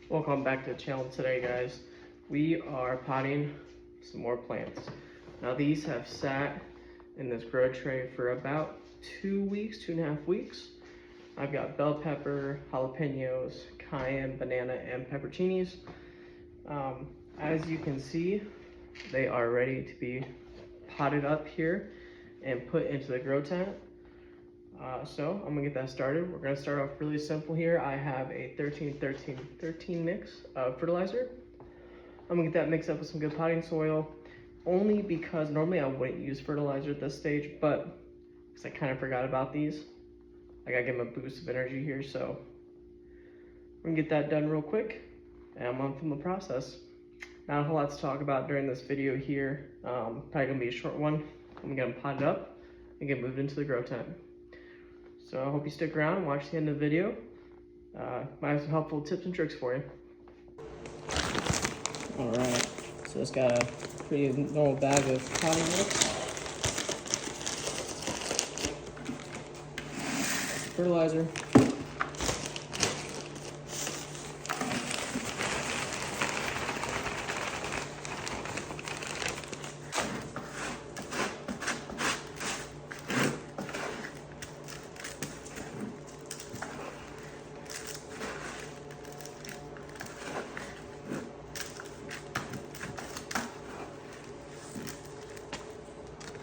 Welcome back to the channel today, guys. We are potting some more plants. Now these have sat in this grow tray for about 2 weeks, 2.5 weeks. I've got bell pepper, jalapenos, cayenne, banana, and pepperoncinis. As you can see, they are ready to be potted up here and put into the grow tent. So I'm gonna get that started. We're gonna start off really simple here. I have a 13-13-13 mix of fertilizer. I'm gonna get that mixed up with some good potting soil, only because normally I wouldn't use fertilizer at this stage, but because I kind of forgot about these. I gotta give them a boost of energy here, so we're gonna get that done real quick and I'm on from the process. Not a whole lot to talk about during this video here. Probably gonna be a short one. I'm gonna get them potted up and get moved into the grow tent. So I hope you stick around and watch the end of the video. Might have some helpful tips and tricks for you. All right, so it's got a pretty normal bag of potting mix, fertilizer,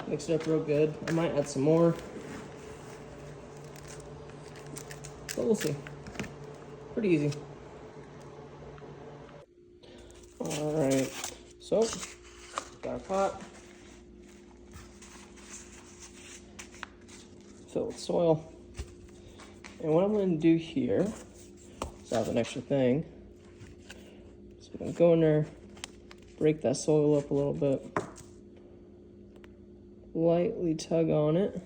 mix it up real good. I might add some more, but we'll see. Pretty easy. All right, so got our pot, fill it with soil. And what I'm going to do here is I have an extra thing. So I'm going to go in there, break that soil up a little bit, lightly tug on it,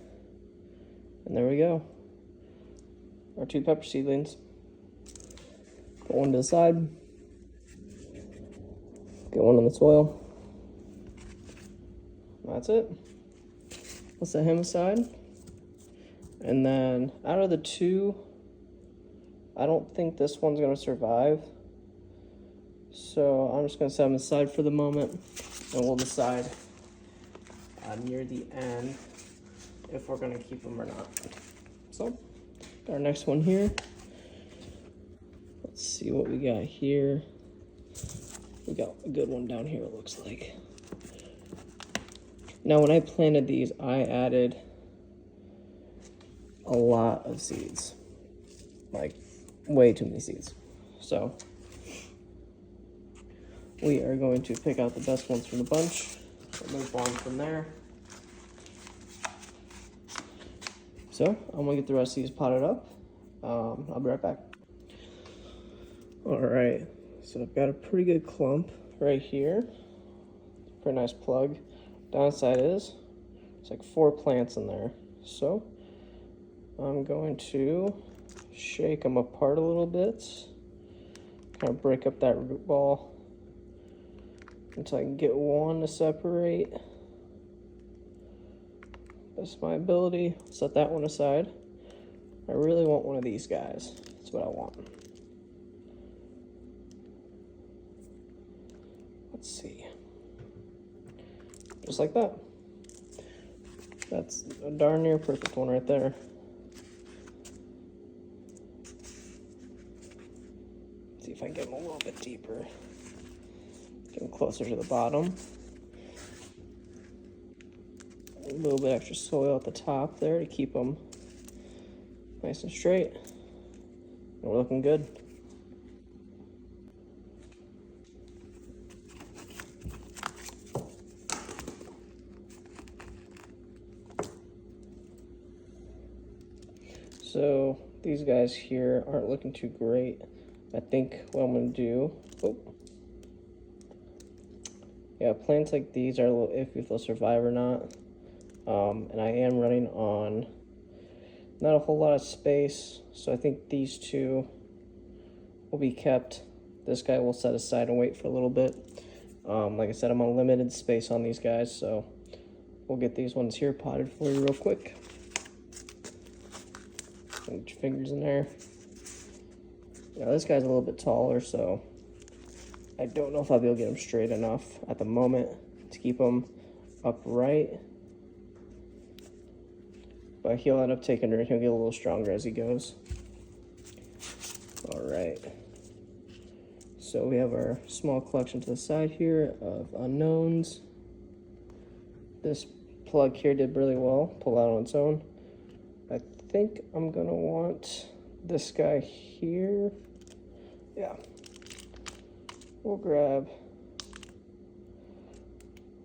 and there we go. Our 2 pepper seedlings. Put one to the side. Get one on the soil. That's it. Let's set him aside. And then out of the 2, I don't think this one's gonna survive. So I'm just gonna set him aside for the moment, and we'll decide near the end if we're gonna keep them or not. So our next one here, let's see what we got here. We got a good one down here, it looks like. Now when I planted these, I added a lot of seeds, like way too many seeds. So we are going to pick out the best ones from the bunch and move on from there. So I'm gonna get the rest of these potted up. I'll be right back. All right, so I've got a pretty good clump right here. Pretty nice plug. Downside is it's like 4 plants in there. So I'm going to shake them apart a little bit, kind of break up that root ball until I can get one to separate. That's my ability. Set that one aside. I really want one of these guys. That's what I want. Let's see. Just like that. That's a darn near perfect one right there. Let's see if I can get them a little bit deeper. Get them closer to the bottom. A little bit extra soil at the top there to keep them nice and straight. And we're looking good. So these guys here aren't looking too great. I think what I'm going to do, yeah, plants like these are a little iffy if they'll survive or not. And I am running on not a whole lot of space, so I think these 2 will be kept. This guy will set aside and wait for a little bit. Like I said, I'm on limited space on these guys, so we'll get these ones here potted for you real quick. Get your fingers in there. Now this guy's a little bit taller, so I don't know if I'll be able to get him straight enough at the moment to keep him upright. But he'll end up taking her and he'll get a little stronger as he goes. All right. So we have our small collection to the side here of unknowns. This plug here did really well, pull out on its own. I think I'm gonna want this guy here. Yeah. We'll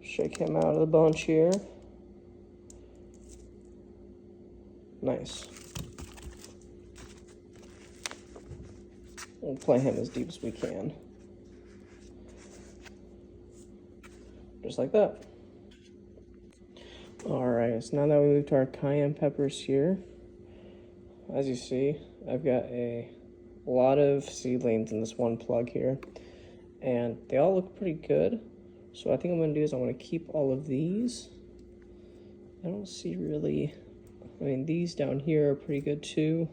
shake him out of the bunch here. Nice. We'll play him as deep as we can. Just like that. Alright, so now that we moved to our cayenne peppers here, as you see, I've got a lot of seedlings in this one plug here, and they all look pretty good. So what I think I'm going to do is I'm going to keep all of these. I don't see really, I mean, these down here are pretty good too.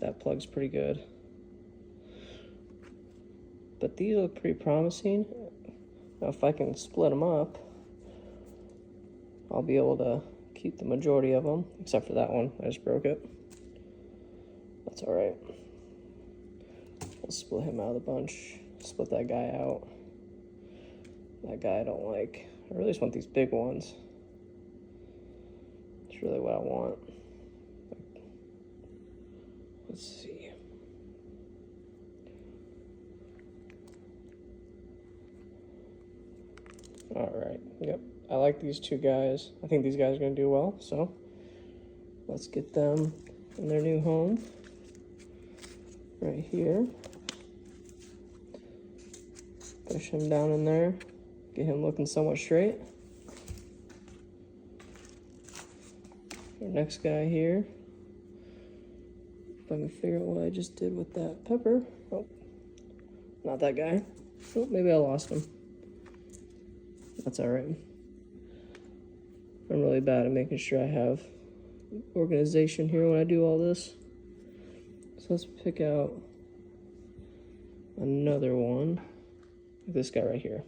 That plug's pretty good. But these look pretty promising. Now if I can split them up, I'll be able to keep the majority of them, except for that one. I just broke it. That's all right. I'll split him out of the bunch. Split that guy out. That guy I don't like. I really just want these big ones. That's really what I want. Let's see. All right, yep. I like these two guys. I think these guys are gonna do well, so let's get them in their new home. Right here. Push him down in there. Get him looking somewhat straight. Our next guy here. If I can figure out what I just did with that pepper. Oh, not that guy. Oh, maybe I lost him. That's all right. I'm really bad at making sure I have organization here when I do all this. So let's pick out another one. This guy right here.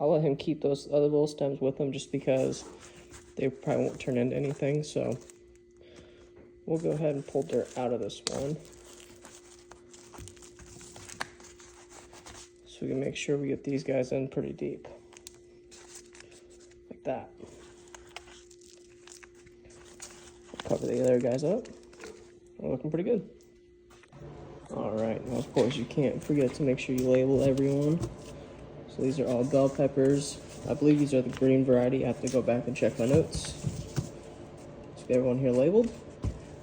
I'll let him keep those other little stems with him just because they probably won't turn into anything. So we'll go ahead and pull dirt out of this one, so we can make sure we get these guys in pretty deep. Like that. Cover the other guys up. They're looking pretty good. Alright, now of course you can't forget to make sure you label everyone. So these are all bell peppers. I believe these are the green variety. I have to go back and check my notes. So get everyone here labeled.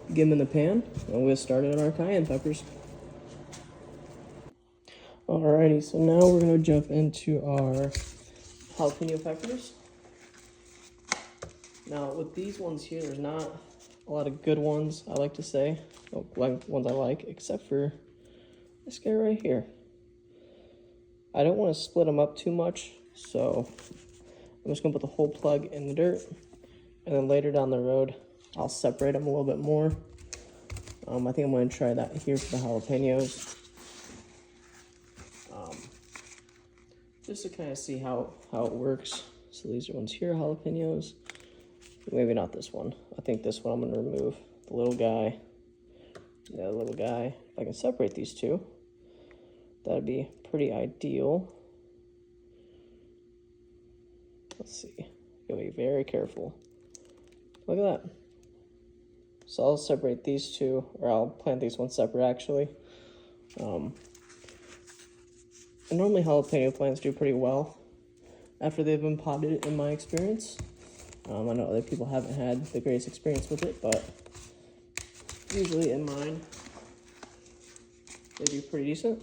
Get them in the pan, and we'll get started on our cayenne peppers. Alrighty, so now we're going to jump into our jalapeno peppers. Now with these ones here, there's not a lot of good ones, I like to say. Ones I like, except for this guy right here. I don't want to split them up too much, so I'm just going to put the whole plug in the dirt, and then later down the road, I'll separate them a little bit more. I think I'm going to try that here for the jalapenos. Just to kind of see how it works. So these are ones here, jalapenos. Maybe not this one. I think this one I'm going to remove. The little guy. Yeah, the little guy. If I can separate these two, that'd be pretty ideal. Let's see. Gotta be very careful. Look at that. So I'll separate these two, or I'll plant these ones separate actually. And normally jalapeno plants do pretty well after they've been potted, in my experience. I know other people haven't had the greatest experience with it, but usually in mine, they do pretty decent.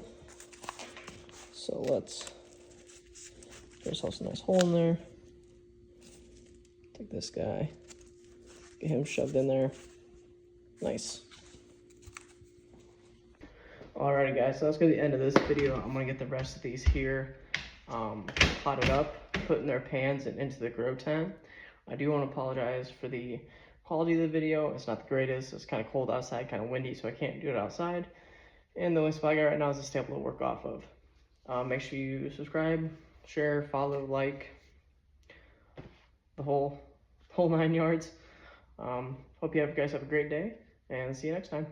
So let's get ourselves a nice hole in there. Take this guy, get him shoved in there. Nice. Alrighty guys, so that's gonna be the end of this video. I'm gonna get the rest of these here potted up, put in their pans and into the grow tent. I do want to apologize for the quality of the video. It's not the greatest. It's kind of cold outside, kind of windy, so I can't do it outside. And the only spot I got right now is a staple to work off of. Make sure you subscribe, share, follow, like, the whole 9 yards. Hope you guys have a great day, and see you next time.